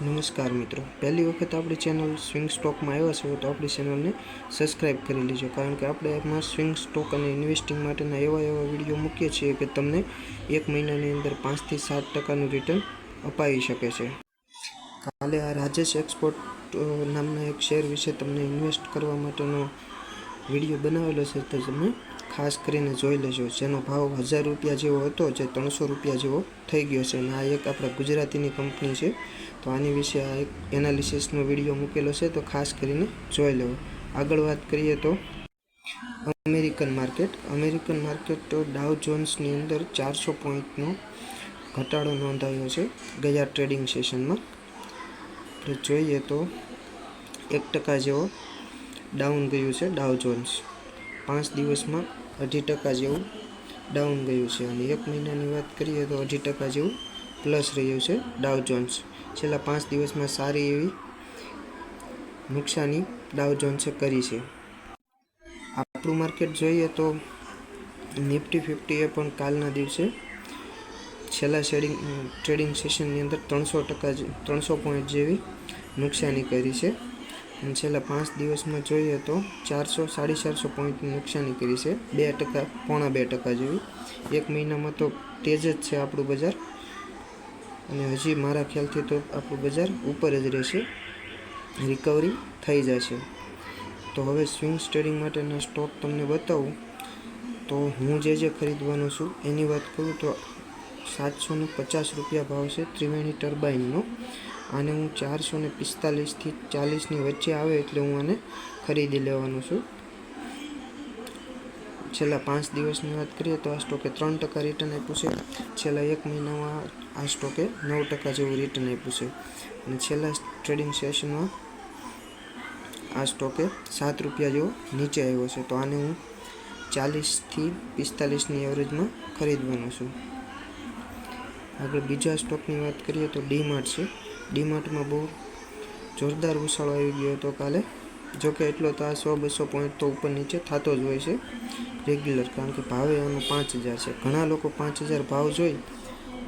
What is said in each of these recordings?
નમસ્કાર મિત્રો, પહેલી વખત આપણી ચેનલ સ્વિંગ સ્ટોકમાં આવ્યા છો તો આપણી ચેનલને સબસ્ક્રાઈબ કરી લેજો, કારણ કે આપણે એમાં સ્વિંગ સ્ટોક અને ઇન્વેસ્ટિંગ માટેના એવા વિડીયો મૂકીએ છીએ કે તમને એક મહિનાની અંદર 5 થી 7% રિટર્ન અપાવી શકે છે. કાલે આ રાજેશ એક્સપોર્ટ નામના એક શેર વિશે તમને ઇન્વેસ્ટ કરવા માટેનો વિડીયો બનાવેલો છે, તો તમે ખાસ કરીને જોઈ લેજો. જેનો ભાવ 1000 રૂપિયા જેવો હતો, જે 300 રૂપિયા જેવો થઈ ગયો છે. અને આ એક આપણા ગુજરાતીની કંપની છે, તો આની વિશે આ એક એનાલિસિસનો વિડીયો મૂકેલો છે, તો ખાસ કરીને જોઈ લેવો. આગળ વાત કરીએ તો અમેરિકન માર્કેટ તો ડાઉ જોન્સની અંદર 400 પોઈન્ટનો ઘટાડો નોંધાયો છે ગયા ટ્રેડિંગ સેશનમાં. આપણે જોઈએ તો 1% જેવો ડાઉન ગયું છે ડાઉ જોન્સ. 5 દિવસમાં 2.5% જેવું ડાઉન ગયું છે, અને એક મહિનાની વાત કરીએ તો 2.5% જેવું પ્લસ રહ્યું છે ડાઉ જોન્સ. છેલ્લા 5 દિવસમાં સારી એવી નુકસાની ડાઉ જોન્સે કરી છે. આપણું માર્કેટ જોઈએ તો નિફ્ટી 50 પણ કાલના દિવસે છેલ્લા ટ્રેડિંગ સેશનની અંદર 300 પોઈન્ટ જેવી નુકસાની કરી છે. અને છેલ્લા 5 દિવસમાં જોઈએ તો 400-450 પોઈન્ટની નુકસાની કરી છે, 2%, 2.5% જેવી. એક મહિનામાં તો તેજ જ છે આપણું બજાર, અને હજી મારા ખ્યાલથી તો આપણું બજાર ઉપર જ રહેશે, રિકવરી થઈ જશે. તો હવે સ્વિંગ ટ્રેડિંગ માટેના સ્ટોક તમને બતાવું. તો હું જે ખરીદવાનો છું એની વાત કરું તો 750 રૂપિયા ભાવ છે ત્રિવેણી ટર્બાઇનનો. આને હું 445 થી 40ની વચ્ચે આવે એટલે હું આને ખરીદી લેવાનું છું. છેલ્લા 5 દિવસની વાત કરીએ તો આ સ્ટોકે 3% રિટર્ન આપ્યું છે. છેલ્લા એક મહિનામાં આ સ્ટોકે 9% જેવું રિટર્ન આપ્યું છે. અને છેલ્લા ટ્રેડિંગ સેશનમાં આ સ્ટોકે 7 રૂપિયા જેવો નીચે આવ્યો છે, તો આને હું 40 થી 45ની એવરેજમાં ખરીદવાનો છું. આગળ બીજા સ્ટોકની વાત કરીએ તો ડીમાર્ટ છે. ડીમાર્ટમાં બહુ જોરદાર ઉછાળો આવી ગયો હતો કાલે. જોકે એટલો તો આ 100-200 પોઈન્ટ તો ઉપર નીચે થતો જ હોય છે રેગ્યુલર, કારણ કે ભાવે આનો 5000 છે. ઘણા લોકો 5000 ભાવ જોઈ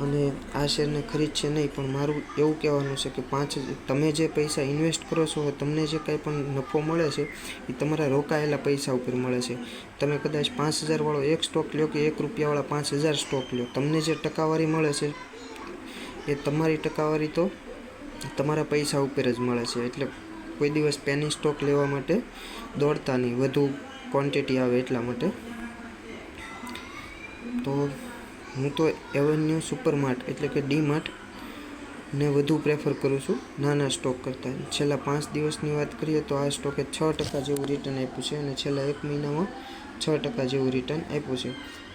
અને આ શેરને ખરીદશે નહીં, પણ મારું એવું કહેવાનું છે કે 5000 તમે જે પૈસા ઇન્વેસ્ટ કરો છો, તમને જે કાંઈ પણ નફો મળે છે એ તમારા રોકાયેલા પૈસા ઉપર મળે છે. તમે કદાચ 5000 વાળો એક સ્ટોક લો કે 1 રૂપિયાવાળા 5000 સ્ટોક લો, તમને જે ટકાવારી મળે છે એ તમારી ટકાવારી તો તમારા પૈસા ઉપર જ મળે છે. એટલે કોઈ દિવસ પેની સ્ટોક લેવા માટે દોડતા નહીં, વધુ ક્વોન્ટિટી આવે એટલા માટે. તો હું તો એવન્યુ સુપરમાર્ટ એટલે કે ડીમાર્ટ ને વધુ પ્રેફર કરું છું નાના સ્ટોક કરતાં. છેલ્લા 5 દિવસની વાત કરીએ તો આ સ્ટોકે 6% જેવું રિટર્ન આપ્યું છે, અને છેલ્લા એક મહિનામાં 6% જેવું રિટર્ન આપ્યું છે.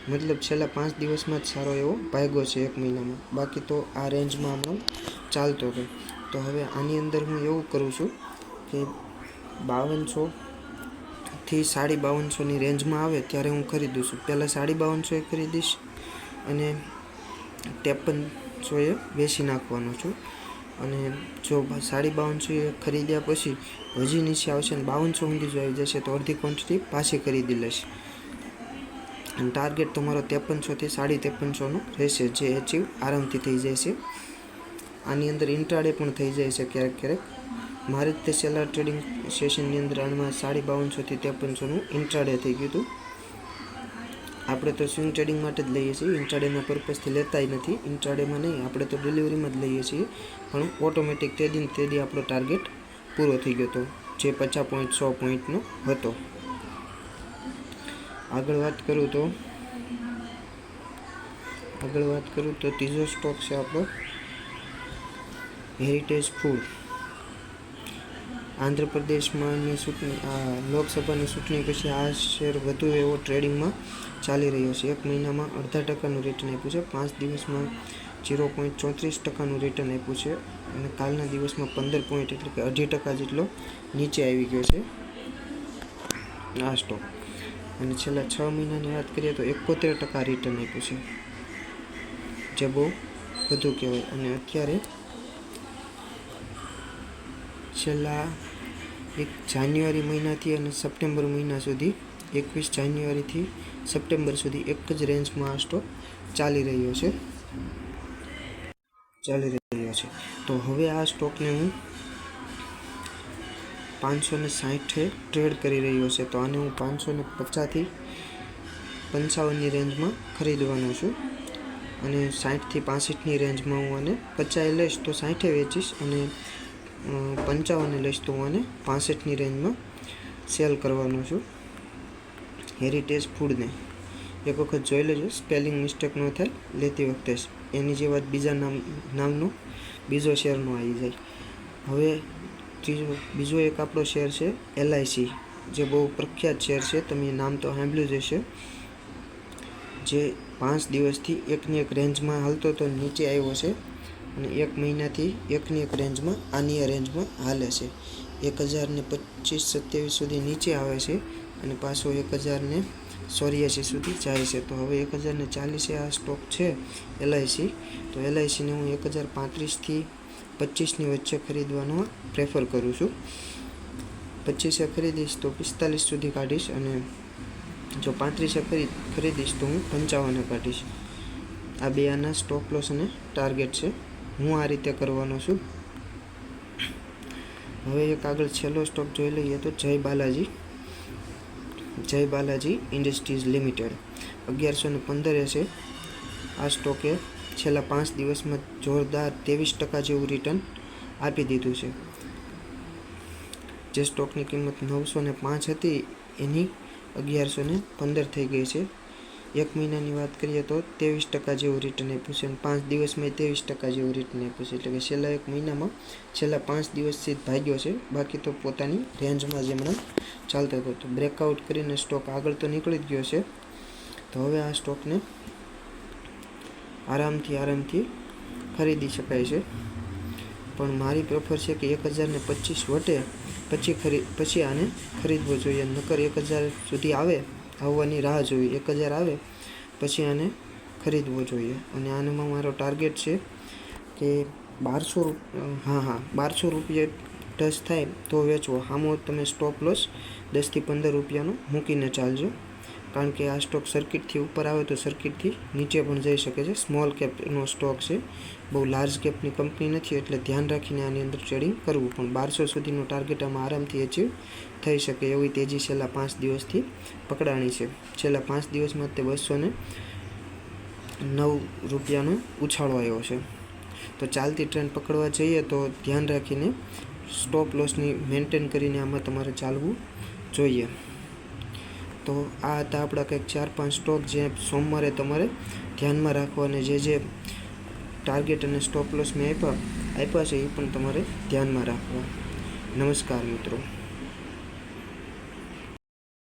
મતલબ છેલ્લા 5 દિવસમાં જ સારો એવો ભાગ્યો છે એક મહિનામાં. બાકી તો આ રેન્જમાં હમણાં ચાલતો હતો. તો હવે આની અંદર હું એવું કરું છું કે 5200 થી 5250ની રેન્જમાં આવે ત્યારે હું ખરીદું છું. પહેલાં 5250 ખરીદીશ અને 5300 વેચી નાખવાનો છું. અને જો 5250 ખરીદ્યા પછી હજી નીચે આવશે ને 5200 સુધી જો આવી જશે તો અડધી ક્વોન્ટિટી પાછી ખરીદી લઈશ. અને ટાર્ગેટ તમારો 5300 થી 5350નો રહેશે, જે એચીવ આરામથી થઈ જાય છે. આની અંદર ઇન્ટ્રાડે પણ થઈ જાય છે ક્યારેક. મારે તે છેલ્લા ટ્રેડિંગ સેશનની અંદર આમાં 5250 થી 5300નું ઇન્ટ્રાડે થઈ ગયું હતું. આપણે તો સ્વિંગ ટ્રેડિંગ માટે જ લઈએ છીએ, ઇન્ટ્રાડેના પર્પઝથી લેતા નથી. ઇન્ટ્રાડેમાં નહીં, આપણે તો ડિલિવરીમાં જ લઈએ છીએ. પણ ઓટોમેટિક તે દી આપણો ટાર્ગેટ પૂરો થઈ ગયો હતો, જે 50 પોઈન્ટ 100 પોઈન્ટનો હતો. આગળ વાત કરું તો ત્રીજો સ્ટોક છે આપણો હેરિટેજ ફૂડ. આંધ્રપ્રદેશમાં લોકસભાની ચૂંટણી પછી આ શેર વધુ એવો ટ્રેડિંગમાં ચાલી રહ્યો છે. એક મહિનામાં 0.5%નું રિટર્ન આપ્યું છે, 5 દિવસમાં 0.34%નું રિટર્ન આપ્યું છે, અને કાલના દિવસમાં 15 પોઈન્ટ એટલે કે 2.5% જેટલો નીચે આવી ગયો છે આ સ્ટોક. અને છેલ્લા 6 મહિનાની વાત કરીએ તો 71% રિટર્ન આપ્યું છે, જે બહુ વધુ કહેવાય. અને અત્યારે છેલ્લા જાન્યુઆરી મહિનાથી અને સપ્ટેમ્બર મહિના સુધી, 21 જાન્યુઆરીથી સપ્ટેમ્બર સુધી એક જ રેન્જમાં આ સ્ટોક ચાલી રહ્યો છે. ચાલી રહ્યો છે. તો હવે આ સ્ટોકને હું 560 ટ્રેડ કરી રહ્યો છે. તો આને હું 550થી 55ની રેન્જમાં ખરીદવાનો છું અને 60થી 65ની રેન્જમાં હું આને 50 લઈશ તો 60 વેચીશ અને 55 લઈશ તો હું આને 65ની રેન્જમાં સેલ કરવાનો છું. હેરિટેજ ફૂડને એક વખત જોઈ લેજો, સ્પેલિંગ મિસ્ટેક ન થાય લેતી વખતે, એની જે વાત બીજા નામનો બીજો શેર ન આવી જાય. હવે બીજો એક આપણો શેર છે LIC, જે બહુ પ્રખ્યાત શેર છે, તમે નામ તો સાંભળ્યું જ હશે, જે 5 દિવસથી એકની એક રેન્જમાં હાલતો તો નીચે આવ્યો છે અને 1 મહિનાથી એકની એક રેન્જમાં આની રેન્જમાં હાલે છે. 1025-27 સુધી નીચે આવે છે અને પાછો 1084 સુધી જાય છે. તો હવે 1040 આ સ્ટોક છે LIC. તો LICને હું 1035થી 25ની વચ્ચે ખરીદવાનો પ્રેફર કરું છું. 25 ખરીદીશ તો 45 સુધી કાઢીશ અને જો 35 ખરીદીશ તો હું 55 કાઢીશ. આ બે આના સ્ટોપ લોસ અને ટાર્ગેટ છે. હું આ રીતે કરવાનો છું. હવે એક આગળ છેલ્લો સ્ટોક જોઈ લઈએ તો જય બાલાજી ઇન્ડસ્ટ્રીઝ લિમિટેડ 1115 છે. આ સ્ટોકે છેલ્લા 5 દિવસમાં જોરદાર 23% જેવું રિટર્ન આપી દીધું છે. જે સ્ટોકની કિંમત 905 હતી એની 1115 થઈ ગઈ છે. 1 મહિનાની વાત કરીએ તો 23% જેવું રિટર્ન આપ્યું છે અને 5 દિવસમાં 23% જેવું રિટર્ન આપ્યું છે. એટલે કે છેલ્લા 1 મહિનામાં છેલ્લા 5 દિવસથી જ ભાગ્યો છે, બાકી તો પોતાની રેન્જમાં જ હમણાં ચાલતો હતો. તો બ્રેકઆઉટ કરીને સ્ટોક આગળ તો નીકળી જ ગયો છે. તો હવે આ સ્ટોકને આરામથી ખરીદી શકાય છે, પણ મારી પ્રેફર છે કે 1025 વટે પછી આને ખરીદવો જોઈએ. નકર 1000 સુધી આવવાની રાહ જોવી, 1000 આવે પછી આને ખરીદવો જોઈએ. અને આનામાં મારો ટાર્ગેટ છે કે 1200 રૂપિયા ટચ થાય તો વેચવો. આમાં તમે સ્ટોપ લોસ 10થી 15 રૂપિયાનો મૂકીને ચાલજો, કારણ કે આ સ્ટોક સર્કિટથી ઉપર આવે તો સર્કિટથી નીચે પણ જઈ શકે છે. સ્મોલ કેપનો સ્ટોક છે, બહુ લાર્જ કેપની કંપની નથી, એટલે ધ્યાન રાખીને આની અંદર ટ્રેડિંગ કરવું. પણ 1200 સુધીનો ટાર્ગેટ આમાં આરામથી અચીવ થઈ શકે એવી તેજી છેલ્લા 5 દિવસથી પકડાણી છે. છેલ્લા 5 દિવસમાં તે 209 રૂપિયાનો ઉછાળો આવ્યો છે. તો ચાલતી ટ્રેન્ડ પકડવા જઈએ તો ધ્યાન રાખીને સ્ટોપ લોસની મેન્ટેન કરીને આમાં તમારે ચાલવું જોઈએ. તો આ હતા આપણા કંઈક 4-5 સ્ટોક જે સોમવારે તમારે ધ્યાનમાં રાખવા, અને જે ટાર્ગેટ અને સ્ટોપ લોસ મેં આપ્યા છે એ પણ તમારે ધ્યાનમાં રાખવા. નમસ્કાર મિત્રો.